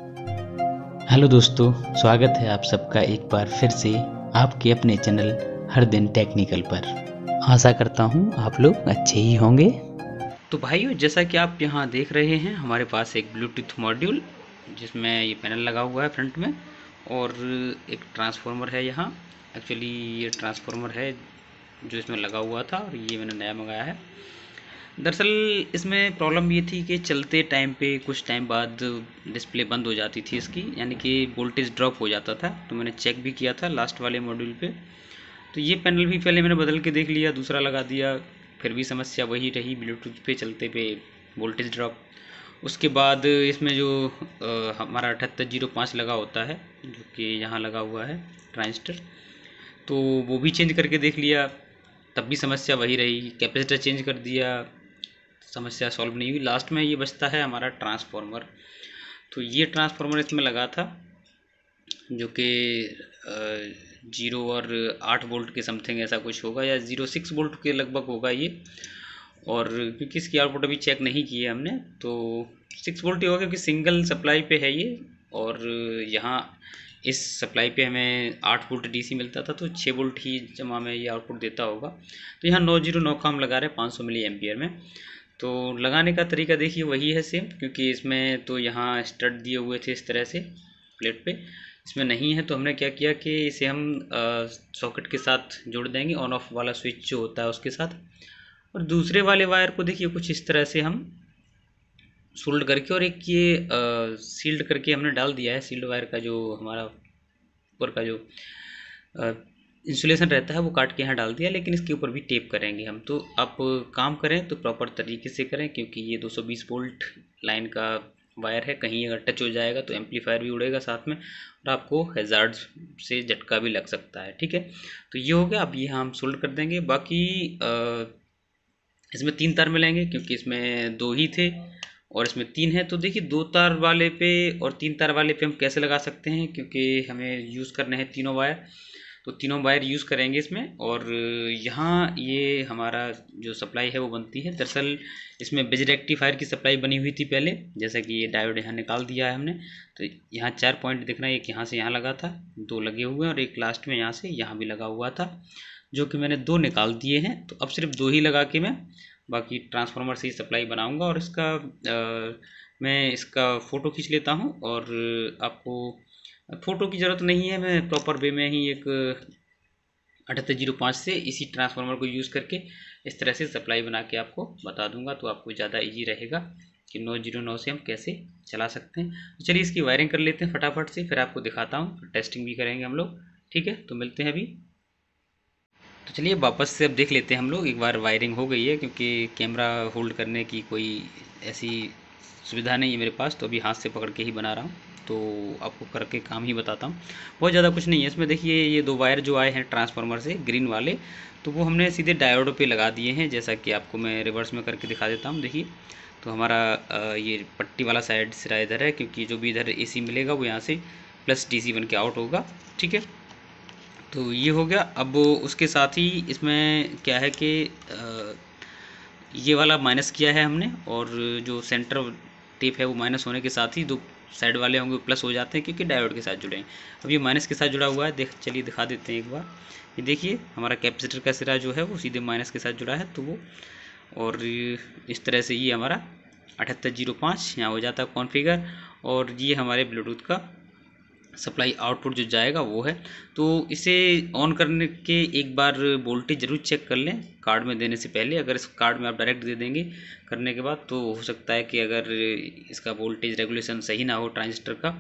Hello दोस्तों, स्वागत है आप सबका एक बार फिर से आपके अपने चैनल हर दिन टेक्निकल पर। आशा करता हूँ आप लोग अच्छे ही होंगे। तो भाइयों, जैसा कि आप यहाँ देख रहे हैं, हमारे पास एक ब्लूटूथ मॉड्यूल जिसमें ये पैनल लगा हुआ है फ्रंट में, और एक ट्रांसफार्मर है यहाँ। एक्चुअली ये ट्रांसफार्मर है जो इसमें लगा हुआ था, और ये मैंने नया मंगाया है। दरअसल इसमें प्रॉब्लम ये थी कि चलते टाइम पे कुछ टाइम बाद डिस्प्ले बंद हो जाती थी इसकी, यानी कि वोल्टेज ड्रॉप हो जाता था। तो मैंने चेक भी किया था लास्ट वाले मॉड्यूल पे। तो ये पैनल भी पहले मैंने बदल के देख लिया, दूसरा लगा दिया, फिर भी समस्या वही रही, ब्लूटूथ पे चलते पे वोल्टेज ड्रॉप। उसके बाद इसमें जो हमारा 7805 लगा होता है, जो कि यहाँ लगा हुआ है ट्रांजिस्टर, तो वो भी चेंज करके देख लिया, तब भी समस्या वही रही। कैपेसिटर चेंज कर दिया, समस्या सॉल्व नहीं हुई। लास्ट में ये बचता है हमारा ट्रांसफार्मर। तो ये ट्रांसफार्मर इसमें लगा था, जो कि 0 और 8 वोल्ट के समथिंग ऐसा कुछ होगा, या 0.6 वोल्ट के लगभग होगा ये। और क्योंकि इसकी आउटपुट अभी चेक नहीं की है हमने, तो 6 वोल्ट ही होगा, क्योंकि सिंगल सप्लाई पे है ये। और यहाँ इस सप्लाई पे हमें 8 वोल्ट डीसी मिलता था, तो 6 वोल्ट ही जमा में ये आउटपुट देता होगा। तो यहाँ 909 का हम लगा रहे हैं 500 मिली एम्पियर में। तो लगाने का तरीका देखिए वही है सेम, क्योंकि इसमें तो यहाँ स्टड दिए हुए थे इस तरह से प्लेट पे, इसमें नहीं है। तो हमने क्या किया कि इसे हम सॉकेट के साथ जोड़ देंगे, ऑन ऑफ वाला स्विच जो होता है उसके साथ। और दूसरे वाले वायर को देखिए कुछ इस तरह से हम सोल्ड करके, और एक ये सील्ड करके हमने डाल दिया है। सील्ड वायर का जो हमारा ऊपर का जो इंसुलेशन रहता है वो काट के यहाँ डाल दिया, लेकिन इसके ऊपर भी टेप करेंगे हम। तो आप काम करें तो प्रॉपर तरीके से करें, क्योंकि ये 220 वोल्ट लाइन का वायर है, कहीं अगर टच हो जाएगा तो एम्पलीफायर भी उड़ेगा साथ में, और आपको हैज़ार्ड से झटका भी लग सकता है। ठीक है, तो ये हो गया। अब ये हम सोल्ड कर देंगे। बाकी इसमें 3 तार मिलेंगे, क्योंकि इसमें 2 ही थे और इसमें 3 है। तो देखिए 2 तार वाले पे और 3 तार वाले पे हम कैसे लगा सकते हैं, क्योंकि हमें यूज़ करने हैं तीनों वायर। तो तीनों वायर यूज़ करेंगे इसमें। और यहाँ ये हमारा जो सप्लाई है वो बनती है, दरअसल इसमें ब्रिज रेक्टिफायर की सप्लाई बनी हुई थी पहले, जैसा कि ये डायोड यहाँ निकाल दिया है हमने। तो यहाँ 4 पॉइंट दिख रहा है, एक यहाँ से यहाँ लगा था, 2 लगे हुए हैं, और एक लास्ट में यहाँ से यहाँ भी लगा हुआ था, जो कि मैंने 2 निकाल दिए हैं। तो अब सिर्फ 2 ही लगा के मैं बाकी ट्रांसफार्मर से ही सप्लाई बनाऊंगा। और इसका मैं इसका फ़ोटो खींच लेता हूँ, और आपको फ़ोटो की ज़रूरत नहीं है, मैं प्रॉपर वे में ही एक 7805 से इसी ट्रांसफार्मर को यूज़ करके इस तरह से सप्लाई बना के आपको बता दूंगा, तो आपको ज़्यादा इजी रहेगा कि 909 से हम कैसे चला सकते हैं। तो चलिए इसकी वायरिंग कर लेते हैं फटाफट से, फिर आपको दिखाता हूँ, टेस्टिंग भी करेंगे हम लोग। ठीक है, तो मिलते हैं अभी। तो चलिए वापस से अब देख लेते हैं हम लोग। एक बार वायरिंग हो गई है, क्योंकि कैमरा होल्ड करने की कोई ऐसी सुविधा नहीं है मेरे पास, तो अभी हाथ से पकड़ के ही बना रहा हूँ। तो आपको करके काम ही बताता हूँ। बहुत ज़्यादा कुछ नहीं है इसमें। देखिए ये 2 वायर जो आए हैं ट्रांसफार्मर से, ग्रीन वाले, तो वो हमने सीधे डायोड पे लगा दिए हैं, जैसा कि आपको मैं रिवर्स में करके दिखा देता हूँ। देखिए, तो हमारा ये पट्टी वाला साइड सिरा इधर है, क्योंकि जो भी इधर एसी मिलेगा वो यहाँ से प्लस डीसी बन के आउट होगा। ठीक है, तो ये हो गया। अब उसके साथ ही इसमें क्या है कि ये वाला माइनस किया है हमने, और जो सेंटर टेप है वो माइनस होने के साथ ही 2 साइड वाले होंगे प्लस हो जाते हैं, क्योंकि डायोड के साथ जुड़े हैं। अब ये माइनस के साथ जुड़ा हुआ है, चलिए दिखा देते हैं एक बार। ये देखिए हमारा कैपेसिटर का सिरा जो है वो सीधे माइनस के साथ जुड़ा है, तो वो, और इस तरह से ये हमारा 7805 यहाँ हो जाता है कॉन्फ़िगर। और ये हमारे ब्लूटूथ का सप्लाई आउटपुट जो जाएगा वो है। तो इसे ऑन करने के एक बार वोल्टेज ज़रूर चेक कर लें कार्ड में देने से पहले। अगर इस कार्ड में आप डायरेक्ट दे देंगे करने के बाद, तो हो सकता है कि अगर इसका वोल्टेज रेगुलेशन सही ना हो ट्रांजिस्टर का,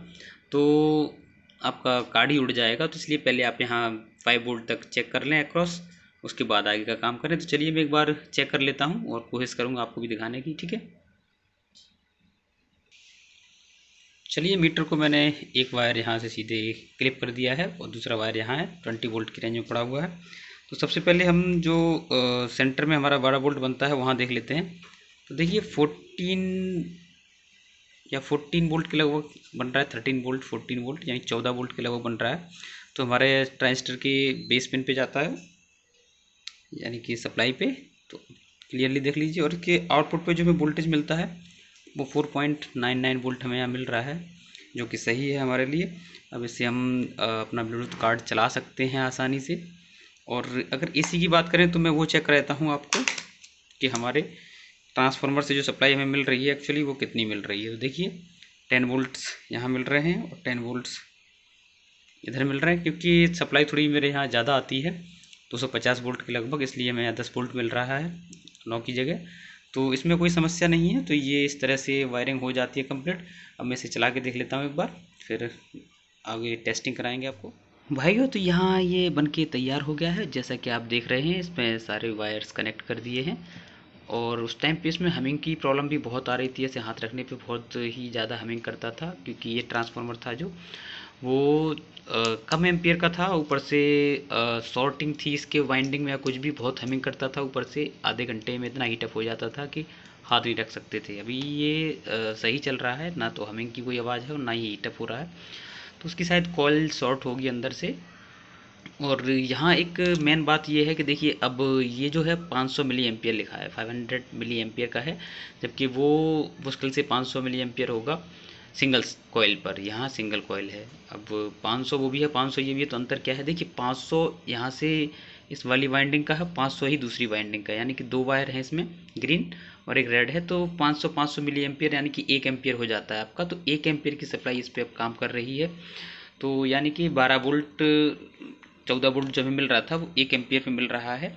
तो आपका कार्ड ही उड़ जाएगा। तो इसलिए पहले आप यहाँ 5 वोल्ट तक चेक कर लें अक्रॉस, उसके बाद आगे का काम करें। तो चलिए मैं एक बार चेक कर लेता हूँ और कोशिश करूँगा आपको भी दिखाने की। ठीक है, चलिए मीटर को मैंने एक वायर यहाँ से सीधे क्लिप कर दिया है, और दूसरा वायर यहाँ है 20 वोल्ट की रेंज में पड़ा हुआ है। तो सबसे पहले हम जो सेंटर में हमारा 12 वोल्ट बनता है वहाँ देख लेते हैं। तो देखिए 14 वोल्ट के लगभग बन रहा है, 13 वोल्ट 14 वोल्ट यानी 14 वोल्ट के लगभग बन रहा है। तो हमारे ट्रांजिस्टर के बेस पिन पे जाता है, यानी कि सप्लाई पे। तो क्लियरली देख लीजिए, और इसके आउटपुट पे जो हमें वोल्टेज मिलता है वो 4.99 वोल्ट हमें यहाँ मिल रहा है। जो कि सही है हमारे लिए। अब इससे हम अपना ब्लूटूथ कार्ड चला सकते हैं आसानी से। और अगर एसी की बात करें तो मैं वो चेक कर रहता हूँ आपको कि हमारे ट्रांसफार्मर से जो सप्लाई हमें मिल रही है एक्चुअली वो कितनी मिल रही है। तो देखिए 10 वोल्ट्स यहाँ मिल रहे हैं और 10 वोल्ट्स इधर मिल रहे हैं, क्योंकि सप्लाई थोड़ी मेरे यहाँ ज़्यादा आती है 250 वोल्ट के लगभग, इसलिए हमें 10 वोल्ट मिल रहा है 9 की जगह। तो इसमें कोई समस्या नहीं है। तो ये इस तरह से वायरिंग हो जाती है कंप्लीट। अब मैं इसे चला के देख लेता हूँ एक बार, फिर आगे टेस्टिंग कराएंगे आपको। भाइयों तो यहाँ ये बन के तैयार हो गया है, जैसा कि आप देख रहे हैं इसमें सारे वायर्स कनेक्ट कर दिए हैं। और उस टाइम पे इसमें हमिंग की प्रॉब्लम भी बहुत आ रही थी, ऐसे हाथ रखने पे बहुत ही ज़्यादा हमिंग करता था, क्योंकि ये ट्रांसफार्मर था जो वो कम एम्पियर का था। ऊपर से शॉर्टिंग थी इसके वाइंडिंग में या कुछ भी, बहुत हमिंग करता था। ऊपर से आधे घंटे में इतना हीटअप हो जाता था कि हाथ नहीं रख सकते थे। अभी ये सही चल रहा है, ना तो हमिंग की कोई आवाज़ है और ना ही हीटअप हो रहा है। तो उसकी शायद कॉइल शॉर्ट होगी अंदर से। और यहाँ एक मेन बात ये है कि देखिए अब ये जो है 500 मिली एम्पियर लिखा है, 500 मिली एम्पियर का है, जबकि वो मुश्किल से 500 मिली एम्पियर होगा सिंगल कॉइल पर। यहाँ सिंगल कॉइल है। अब 500 वो भी है, 500 ये भी है, तो अंतर क्या है देखिए 500 यहाँ से इस वाली वाइंडिंग का है, 500 ही दूसरी वाइंडिंग का है, यानी कि दो वायर हैं इसमें, ग्रीन और एक रेड है। तो 500 मिली एम्पियर यानी कि 1 एम्पियर हो जाता है आपका। तो 1 एम्पियर की सप्लाई इस पर अब काम कर रही है। तो यानी कि 12 वोल्ट 14 वोल्ट जो हमें मिल रहा था वो 1 एम्पियर पे मिल रहा है।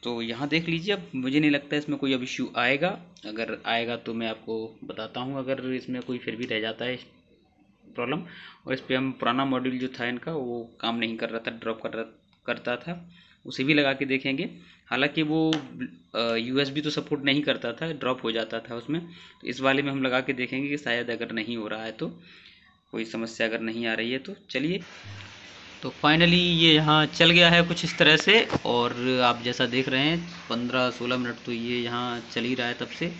तो यहाँ देख लीजिए, अब मुझे नहीं लगता इसमें कोई अब इश्यू आएगा। अगर आएगा तो मैं आपको बताता हूँ, अगर इसमें कोई फिर भी रह जाता है प्रॉब्लम। और इस पर हम पुराना मॉड्यूल जो था इनका वो काम नहीं कर रहा था, ड्रॉप करता था, उसे भी लगा के देखेंगे। हालांकि वो USB तो सपोर्ट नहीं करता था, ड्रॉप हो जाता था उसमें। तो इस वाले में हम लगा के देखेंगे कि शायद अगर नहीं हो रहा है तो, कोई समस्या अगर नहीं आ रही है तो चलिए। तो फाइनली ये यहाँ चल गया है कुछ इस तरह से। और आप जैसा देख रहे हैं 15-16 मिनट तो ये यहाँ चल ही रहा है तब से।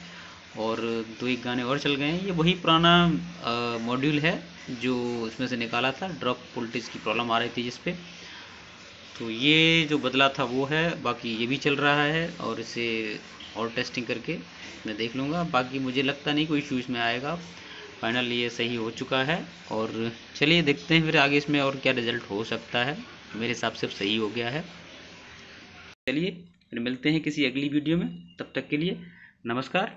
और 2-1 गाने और चल गए हैं। ये वही पुराना मॉड्यूल है जो इसमें से निकाला था, ड्रॉप वोल्टेज की प्रॉब्लम आ रही थी जिस पे। तो ये जो बदला था वो है, बाकी ये भी चल रहा है। और इसे और टेस्टिंग करके मैं देख लूँगा। बाकी मुझे लगता नहीं कोई इशू इसमें आएगा। फाइनल ये सही हो चुका है। और चलिए देखते हैं फिर आगे इसमें और क्या रिज़ल्ट हो सकता है। मेरे हिसाब से सही हो गया है। चलिए फिर मिलते हैं किसी अगली वीडियो में, तब तक के लिए नमस्कार।